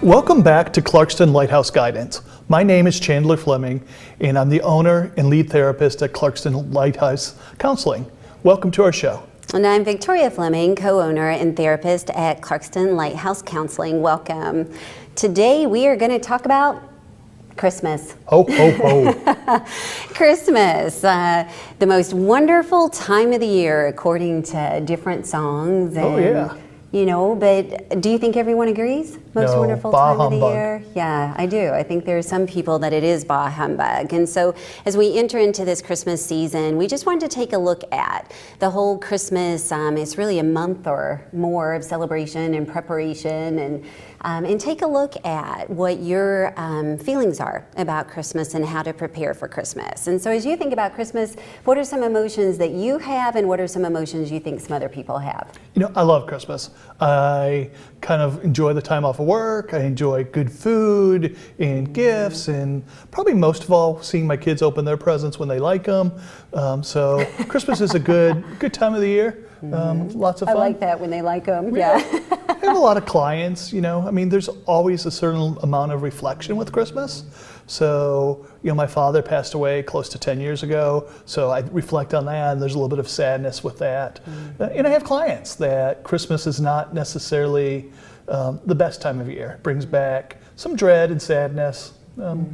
Welcome back to Clarkston Lighthouse Guidance. My name is Chandler Fleming, and I'm the owner and lead therapist at Clarkston Lighthouse Counseling. Welcome to our show. And I'm Victoria Fleming, co-owner and therapist at Clarkston Lighthouse Counseling. Welcome. Today we are going to talk about Christmas. Ho, ho, ho. Christmas, the most wonderful time of the year according to different songs. And, Oh, yeah. You know, but do you think everyone agrees? Most No, wonderful bah time of the humbug. year? Yeah, I do. I think there are some people that it is bah humbug. And so as we enter into this Christmas season, we just wanted to take a look at the whole Christmas. It's really a month or more of celebration and preparation, and take a look at what your feelings are about Christmas and how to prepare for Christmas. And so as you think about Christmas, what are some emotions that you have, and what are some emotions you think some other people have? You know, I love Christmas. I kind of enjoy the time off of work. I enjoy good food and gifts, and probably most of all, seeing my kids open their presents when they like them. So Christmas is a good time of the year. Lots of fun. I like that when they like them. Yeah. Yeah. I have a lot of clients, you know, I mean, there's always a certain amount of reflection with Christmas. So, you know, my father passed away close to 10 years ago, so I reflect on that, and there's a little bit of sadness with that. And I have clients that Christmas is not necessarily the best time of year. It brings back some dread and sadness,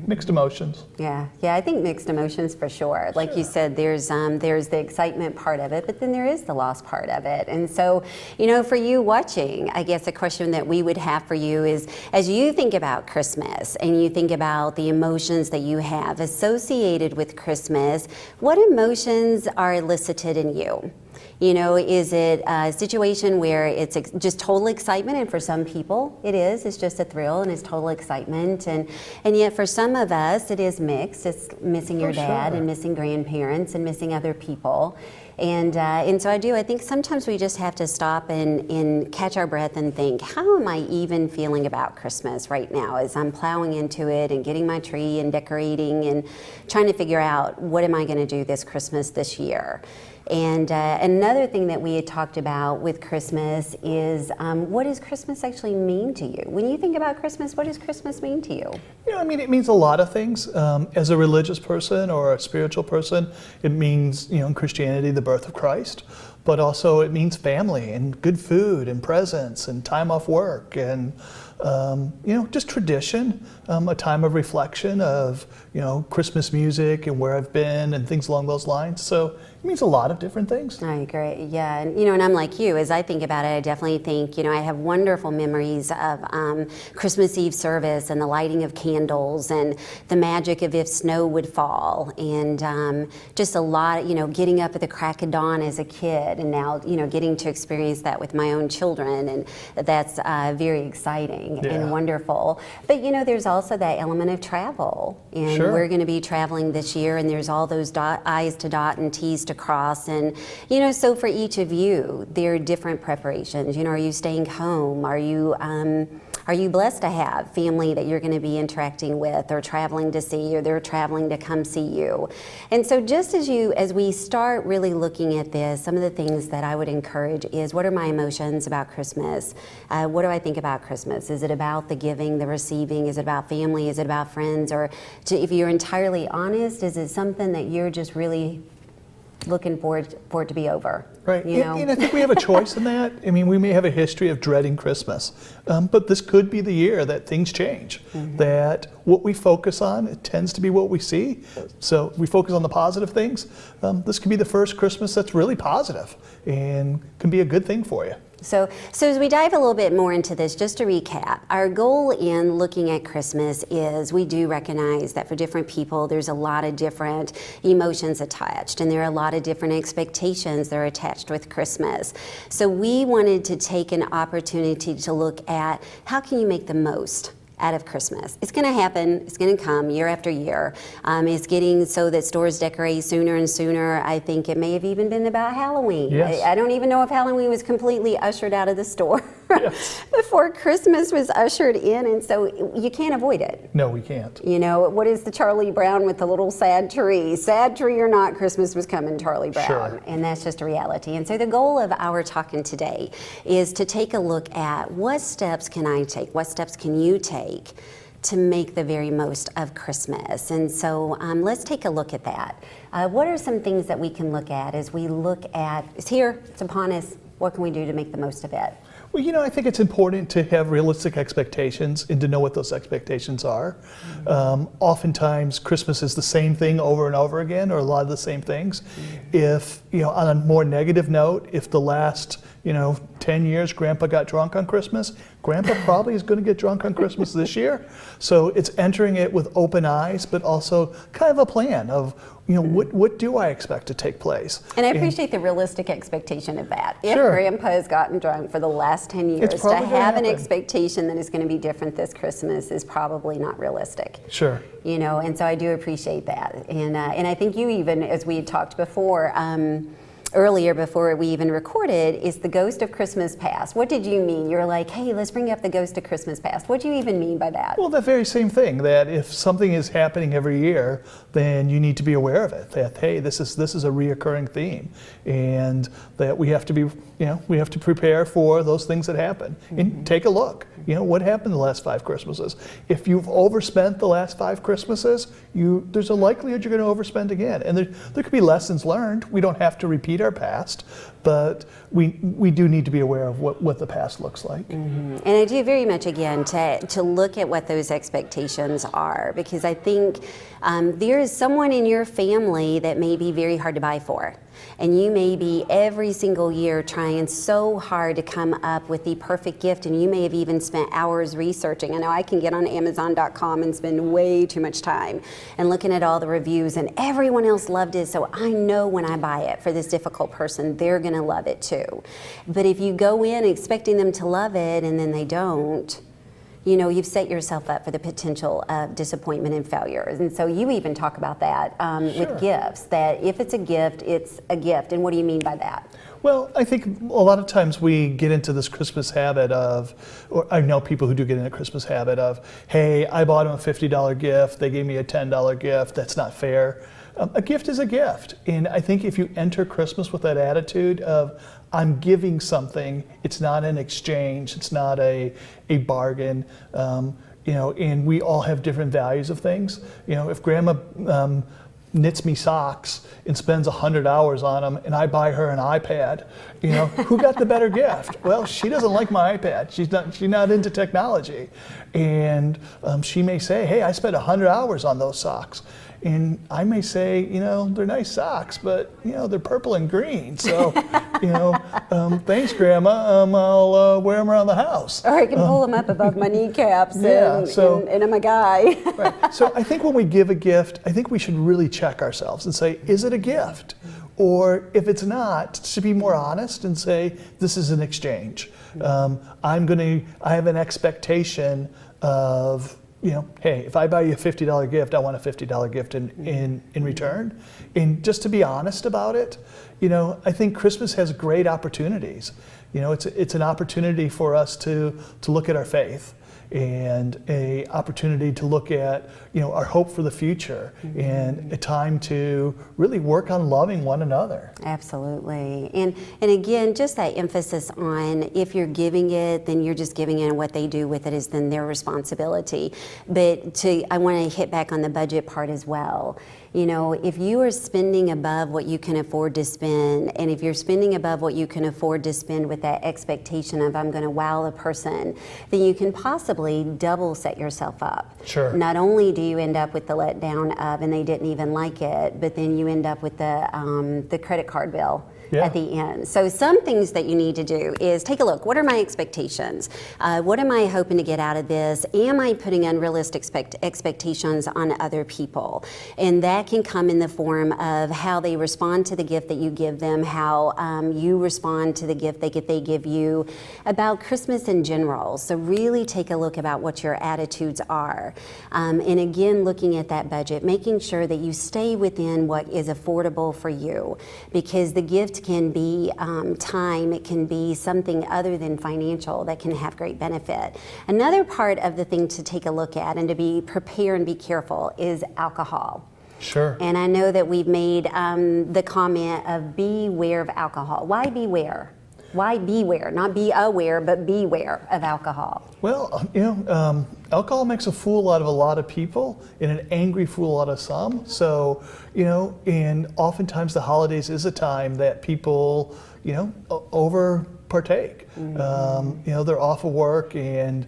mixed emotions. Yeah, I think mixed emotions for sure. Like you said, there's the excitement part of it, but then there is the loss part of it. And so, you know, for you watching, I guess a question that we would have for you is, as you think about Christmas and you think about the emotions that you have associated with Christmas, what emotions are elicited in you? You know, is it a situation where it's just total excitement, and for some people it is, it's just a thrill and it's total excitement, and yet for some of us it is mixed. It's missing your dad and missing grandparents and missing other people. And so I think sometimes we just have to stop and catch our breath and think, how am I even feeling about Christmas right now as I'm plowing into it and getting my tree and decorating and trying to figure out what am I going to do this Christmas this year. And another thing that we had talked about with Christmas is what does Christmas actually mean to you? When you think about Christmas, what does Christmas mean to you? You know, I mean, it means a lot of things. As a religious person or a spiritual person, it means, you know, in Christianity, the birth of Christ. But also it means family and good food and presents and time off work and, you know, just tradition, a time of reflection of, you know, Christmas music and where I've been and things along those lines. So it means a lot of different things. I agree, yeah. And, you know, and I'm like you, as I think about it, I definitely think, you know, I have wonderful memories of Christmas Eve service and the lighting of candles and the magic of if snow would fall, and just a lot, you know, getting up at the crack of dawn as a kid, and now, you know, getting to experience that with my own children, and that's very exciting and wonderful. But, you know, there's also that element of travel, and we're going to be traveling this year, and there's all those I's to dot and T's to cross, and, you know, so for each of you, there are different preparations. You know, are you staying home? Are you blessed to have family that you're going to be interacting with or traveling to see, or they're traveling to come see you? And so just as we start really looking at this, some of the things that I would encourage is, what are my emotions about Christmas? What do I think about Christmas? Is it about the giving, the receiving? Is it about family? Is it about friends? Or if you're entirely honest, is it something that you're just really looking for it to be over? Right, you know? and I think we have a choice in that. I mean, we may have a history of dreading Christmas, but this could be the year that things change, that what we focus on, it tends to be what we see. So we focus on the positive things. This could be the first Christmas that's really positive and can be a good thing for you. So as we dive a little bit more into this, just to recap, our goal in looking at Christmas is we do recognize that for different people, there's a lot of different emotions attached, and there are a lot of different expectations that are attached with Christmas. So we wanted to take an opportunity to look at how can you make the most out of Christmas. It's going to happen. It's going to come year after year. It's getting so that stores decorate sooner and sooner. I think it may have even been about Halloween. Yes. I don't even know if Halloween was completely ushered out of the store Yes. before Christmas was ushered in, and so you can't avoid it. No, we can't. You know, what is the Charlie Brown with the little sad tree? Sad tree or not, Christmas was coming, Charlie Brown. Sure. And that's just a reality. And so the goal of our talking today is to take a look at what steps can I take, what steps can you take to make the very most of Christmas. And so let's take a look at that. What are some things that we can look at as we look at, it's here, it's upon us, what can we do to make the most of it? Well, I think it's important to have realistic expectations and to know what those expectations are. Oftentimes, Christmas is the same thing over and over again, or a lot of the same things. If, on a more negative note, if the last, 10 years Grandpa got drunk on Christmas, Grandpa probably is going to get drunk on Christmas this year. So it's entering it with open eyes, but also kind of a plan of, what do I expect to take place? And I appreciate the realistic expectation of that. If Sure. Grandpa has gotten drunk for the last 10 years, to probably gonna have an happen. expectation that it's going to be different this Christmas is probably not realistic. Sure. And so I do appreciate that. And I think you even, as we had talked before, earlier before we even recorded, is the ghost of Christmas past. What did you mean? You're like, hey, let's bring up the ghost of Christmas past. What do you even mean by that? Well, the very same thing, that if something is happening every year, then you need to be aware of it, that, hey, this is a reoccurring theme, and that we have to be, we have to prepare for those things that happen. And take a look, what happened the last 5 Christmases? If you've overspent the last 5 Christmases, there's a likelihood you're going to overspend again. And there could be lessons learned. We don't have to repeat our past, but we do need to be aware of what the past looks like. And I do very much, again, to look at what those expectations are, because I think there is someone in your family that may be very hard to buy for. And you may be every single year trying so hard to come up with the perfect gift, and you may have even spent hours researching. I know I can get on Amazon.com and spend way too much time and looking at all the reviews, and everyone else loved it, so I know when I buy it for this difficult person, they're gonna love it too. But if you go in expecting them to love it and then they don't, you've set yourself up for the potential of disappointment and failure. And so you even talk about that Sure. with gifts, that if it's a gift, it's a gift. And what do you mean by that? Well, I think a lot of times we get into this Christmas habit of, or I know people who do get in a Christmas habit of, hey, I bought them a $50 gift, they gave me a $10 gift, that's not fair. A gift is a gift. And I think if you enter Christmas with that attitude of, I'm giving something, it's not an exchange, it's not a bargain, and we all have different values of things. If Grandma knits me socks and spends 100 hours on them, and I buy her an iPad, who got the better gift? Well, she doesn't like my iPad. She's not into technology. And she may say, hey, I spent 100 hours on those socks. And I may say, they're nice socks, but, they're purple and green. So, thanks, Grandma. I'll wear them around the house. Or I can pull them up above my kneecaps Yeah, and I'm a guy. Right. So I think when we give a gift, I think we should really check ourselves and say, is it a gift? Or if it's not, to be more honest and say, this is an exchange. I have an expectation of, hey, if I buy you a $50 gift, I want a $50 gift in return. And just to be honest about it, I think Christmas has great opportunities. It's an opportunity for us to look at our faith, and a opportunity to look at our hope for the future, and a time to really work on loving one another. Absolutely. And again, just that emphasis on, if you're giving it, then you're just giving it, and what they do with it is then their responsibility. But I want to hit back on the budget part as well. If you are spending above what you can afford to spend, and if you're spending above what you can afford to spend with that expectation of, I'm going to wow a person, then you can possibly double set yourself up. Sure. Not only do you end up with the letdown of, and they didn't even like it, but then you end up with the credit card bill. Yeah. At the end. So some things that you need to do is take a look. What are my expectations? What am I hoping to get out of this? Am I putting unrealistic expectations on other people? And that that can come in the form of how they respond to the gift that you give them, how you respond to the gift they give you, about Christmas in general. So really take a look about what your attitudes are. And again, looking at that budget, making sure that you stay within what is affordable for you, because the gift can be time, it can be something other than financial that can have great benefit. Another part of the thing to take a look at and to be prepared and be careful is alcohol. Sure. And I know that we've made the comment of beware of alcohol. Why beware? Why beware? Not be aware, but beware of alcohol. Well, alcohol makes a fool out of a lot of people and an angry fool out of some. So, and oftentimes the holidays is a time that people, over partake. Mm-hmm. They're off of work, and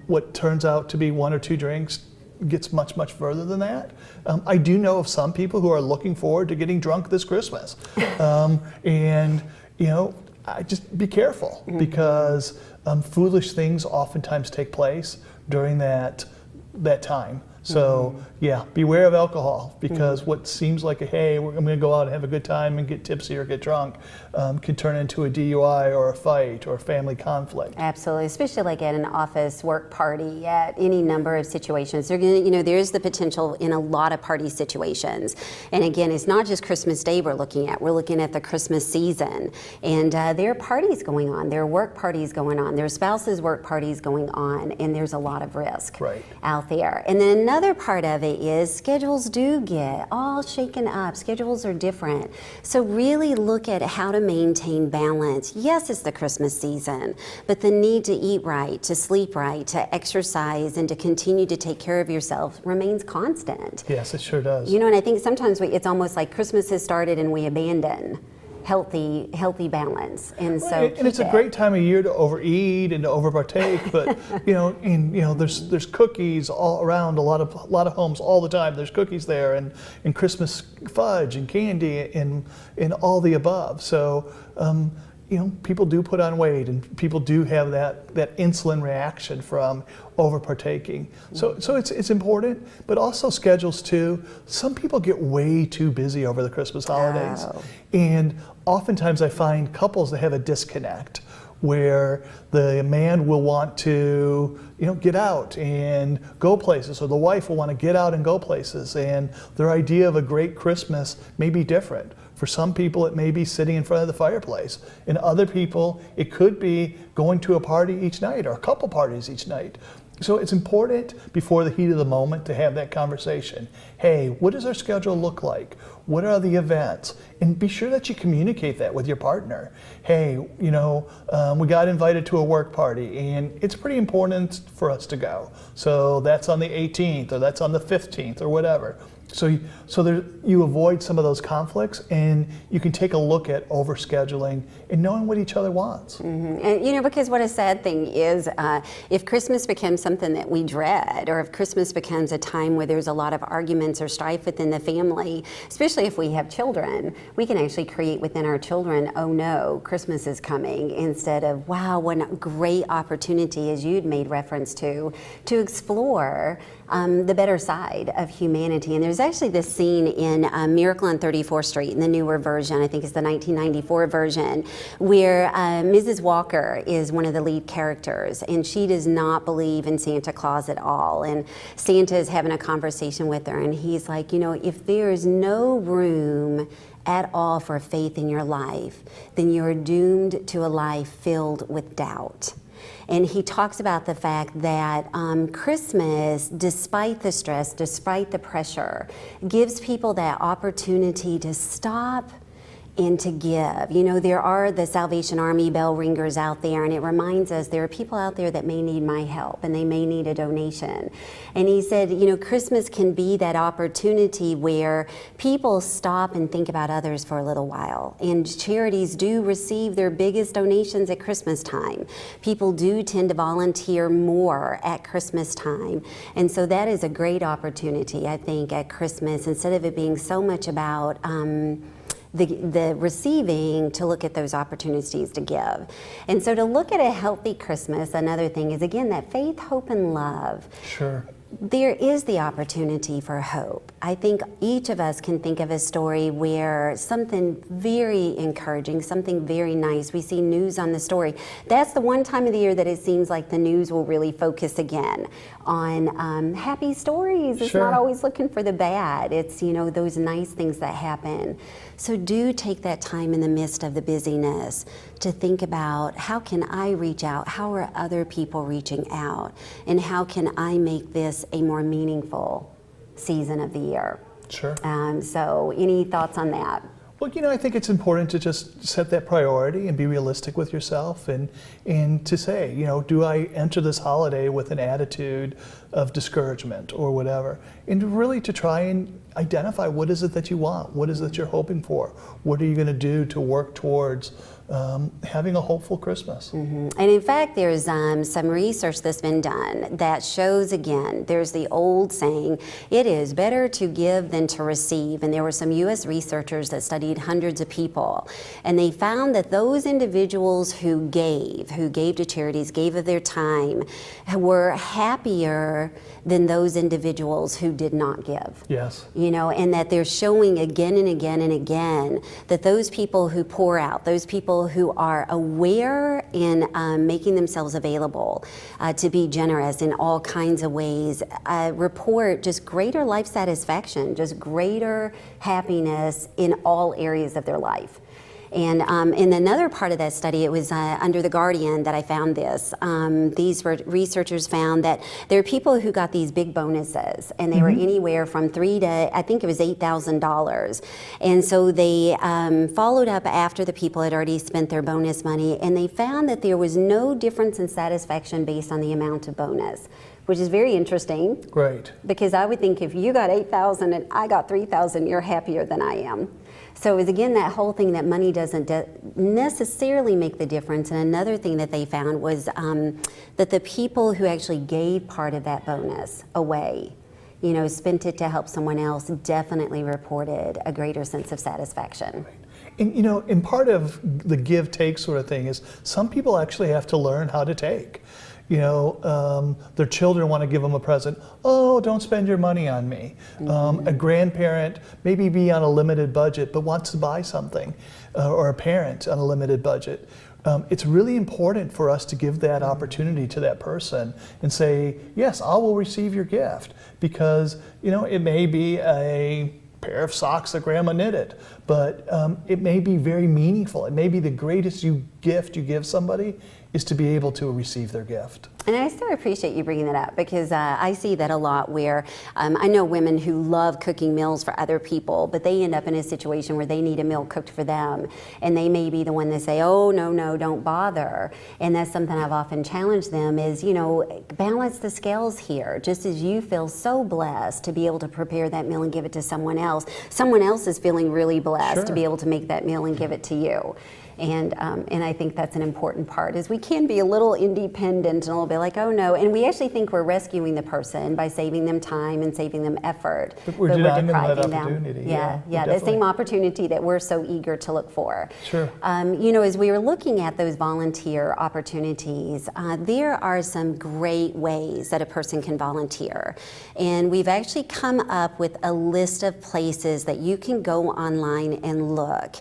what turns out to be one or two drinks gets much, much further than that. I do know of some people who are looking forward to getting drunk this Christmas. I just be careful, because foolish things oftentimes take place during that time. So yeah, beware of alcohol, because what seems like I'm going to go out and have a good time and get tipsy or get drunk can turn into a DUI or a fight or a family conflict. Absolutely, especially like at an office work party, at any number of situations. There's the potential in a lot of party situations. And again, it's not just Christmas Day we're looking at. We're looking at the Christmas season. And there are parties going on. There are work parties going on. There are spouses' work parties going on. And there's a lot of risk out there. And then another part of it is schedules do get all shaken up. Schedules are different. So really look at how to maintain balance. Yes, it's the Christmas season, but the need to eat right, to sleep right, to exercise, and to continue to take care of yourself remains constant. Yes, it sure does. And I think sometimes it's almost like Christmas has started and we abandon healthy balance. And so and it's a great time of year to overeat and to overpartake, but there's cookies all around a lot of homes all the time. There's cookies there, and Christmas fudge and candy and all the above. So people do put on weight, and people do have that insulin reaction from overpartaking. So it's important, but also schedules too. Some people get way too busy over the Christmas holidays, and oftentimes I find couples that have a disconnect where the man will want to get out and go places, or the wife will want to get out and go places, and their idea of a great Christmas may be different. For some people, it may be sitting in front of the fireplace. In other people, it could be going to a party each night or a couple parties each night. So it's important before the heat of the moment to have that conversation. Hey, what does our schedule look like? What are the events? And be sure that you communicate that with your partner. Hey, we got invited to a work party, and it's pretty important for us to go. So that's on the 18th, or that's on the 15th, or whatever. So you avoid some of those conflicts, and you can take a look at overscheduling and knowing what each other wants. Mm-hmm. And because what a sad thing is, if Christmas becomes something that we dread, or if Christmas becomes a time where there's a lot of arguments or strife within the family, especially if we have children, we can actually create within our children, oh no, Christmas is coming, instead of, wow, what a great opportunity, as you'd made reference to explore the better side of humanity. And there's actually this scene in Miracle on 34th Street, in the newer version, I think it's the 1994 version, where Mrs. Walker is one of the lead characters, and she does not believe in Santa Claus at all. And Santa is having a conversation with her, and he's like, if there is no room at all for faith in your life, then you're doomed to a life filled with doubt. And he talks about the fact that Christmas, despite the stress, despite the pressure, gives people that opportunity to stop and to give. There are the Salvation Army bell ringers out there, and it reminds us there are people out there that may need my help, and they may need a donation. And he said, Christmas can be that opportunity where people stop and think about others for a little while. And charities do receive their biggest donations at Christmas time. People do tend to volunteer more at Christmas time. And so that is a great opportunity, I think, at Christmas, instead of it being so much about the receiving, to look at those opportunities to give. And so to look at a healthy Christmas, another thing is, again, that faith, hope, and love. Sure. There is the opportunity for hope. I think each of us can think of a story where something very encouraging, something very nice, we see news on the story. That's the one time of the year that it seems like the news will really focus again on happy stories. It's Sure. not always looking for the bad. It's, those nice things that happen. So do take that time in the midst of the busyness to think about, how can I reach out? How are other people reaching out? And how can I make this a more meaningful season of the year? Sure. So any thoughts on that? Well, I think it's important to just set that priority and be realistic with yourself and to say, do I enter this holiday with an attitude of discouragement or whatever? And really to try and identify, what is it that you want? What is it that you're hoping for? What are you going to do to work towards having a hopeful Christmas? And in fact, there's some research that's been done that shows, again, there's the old saying, it is better to give than to receive. And there were some U.S. researchers that studied hundreds of people, and they found that those individuals who gave to charities, gave of their time, were happier than those individuals who did not give. Yes. And that they're showing again and again and again that those people who pour out, those people who are aware in making themselves available to be generous in all kinds of ways, report just greater life satisfaction, just greater happiness in all areas of their life. And in another part of that study, it was under The Guardian that I found this. These researchers found that there are people who got these big bonuses, and they were anywhere from $3,000 to, I think it was $8,000. And so they followed up after the people had already spent their bonus money, and they found that there was no difference in satisfaction based on the amount of bonus, which is very interesting. Right. Because I would think if you got $8,000 and I got $3,000, you're happier than I am. So it was, again, that whole thing that money doesn't necessarily make the difference. And another thing that they found was that the people who actually gave part of that bonus away, spent it to help someone else, definitely reported a greater sense of satisfaction. And and part of the give-take sort of thing is some people actually have to learn how to take. Their children want to give them a present. Oh, don't spend your money on me. A grandparent maybe be on a limited budget but wants to buy something, or a parent on a limited budget. It's really important for us to give that opportunity to that person and say, yes, I will receive your gift, because it may be a pair of socks that grandma knitted, but it may be very meaningful. It may be the greatest gift you give somebody is to be able to receive their gift. And I so appreciate you bringing that up, because I see that a lot where I know women who love cooking meals for other people, but they end up in a situation where they need a meal cooked for them, and they may be the one that say, oh, no, don't bother. And that's something I've often challenged them is, balance the scales here. Just as you feel so blessed to be able to prepare that meal and give it to someone else is feeling really blessed to be able to make that meal and give it to you. And I think that's an important part, is we can be a little independent and a little bit like, oh no, and we actually think we're rescuing the person by saving them time and saving them effort. But we're denying them that opportunity. Yeah, the same opportunity that we're so eager to look for. Sure. As we were looking at those volunteer opportunities, there are some great ways that a person can volunteer. And we've actually come up with a list of places that you can go online and look.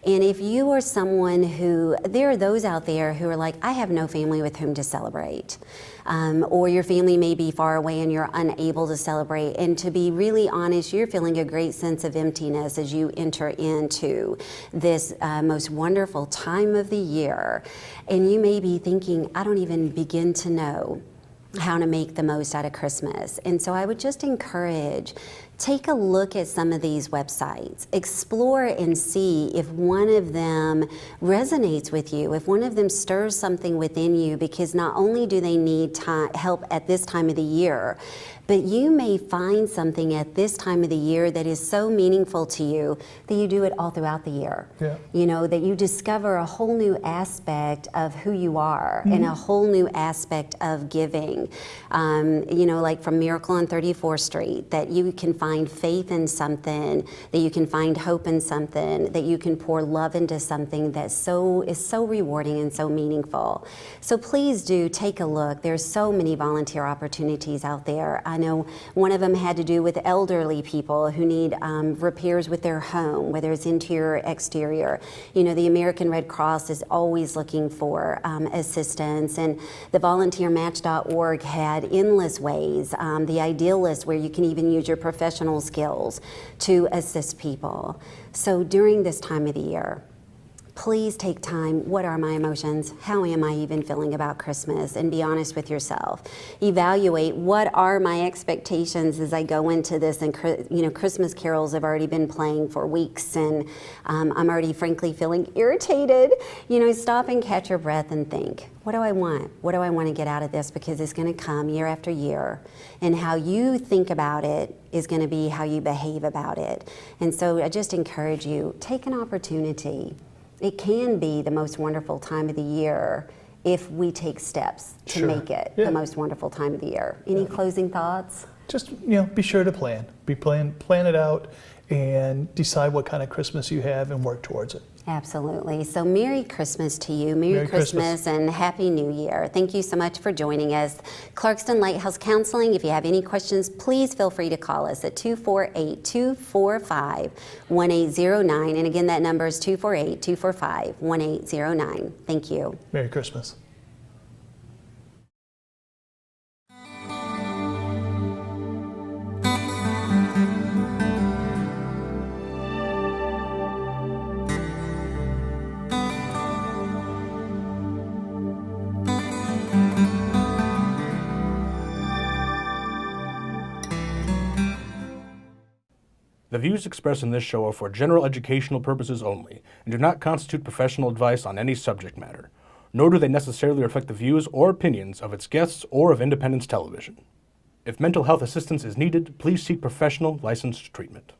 And if you are someone there are those out there who are like, I have no family with whom to celebrate. Or your family may be far away and you're unable to celebrate. And to be really honest, you're feeling a great sense of emptiness as you enter into this most wonderful time of the year. And you may be thinking, I don't even begin to know how to make the most out of Christmas. And so I would just encourage, take a look at some of these websites, explore and see if one of them resonates with you, if one of them stirs something within you, because not only do they need help at this time of the year, but you may find something at this time of the year that is so meaningful to you that you do it all throughout the year. Yeah. That you discover a whole new aspect of who you are and a whole new aspect of giving. Like from Miracle on 34th Street, that you can find find faith in something, that you can find hope in something, that you can pour love into something that is so rewarding and so meaningful. So please do take a look. There's so many volunteer opportunities out there. I know one of them had to do with elderly people who need repairs with their home, whether it's interior or exterior. You know, the American Red Cross is always looking for assistance, and the volunteermatch.org had endless ways. The Ideal List, where you can even use your professional skills to assist people. So during this time of the year, please take time. What are my emotions? How am I even feeling about Christmas? And be honest with yourself. Evaluate, what are my expectations as I go into this? And Christmas carols have already been playing for weeks, and I'm already frankly feeling irritated. Stop and catch your breath and think, what do I want? What do I want to get out of this? Because it's going to come year after year. And how you think about it is going to be how you behave about it. And so I just encourage you, take an opportunity. It can be the most wonderful time of the year if we take steps to make it the most wonderful time of the year. Any closing thoughts? Just, be sure to plan. Plan it out and decide what kind of Christmas you have and work towards it. Absolutely. So Merry Christmas to you. Merry Christmas and Happy New Year. Thank you so much for joining us. Clarkston Lighthouse Counseling, if you have any questions, please feel free to call us at 248-245-1809. And again, that number is 248-245-1809. Thank you. Merry Christmas. The views expressed in this show are for general educational purposes only and do not constitute professional advice on any subject matter, nor do they necessarily reflect the views or opinions of its guests or of Independence Television. If mental health assistance is needed, please seek professional licensed treatment.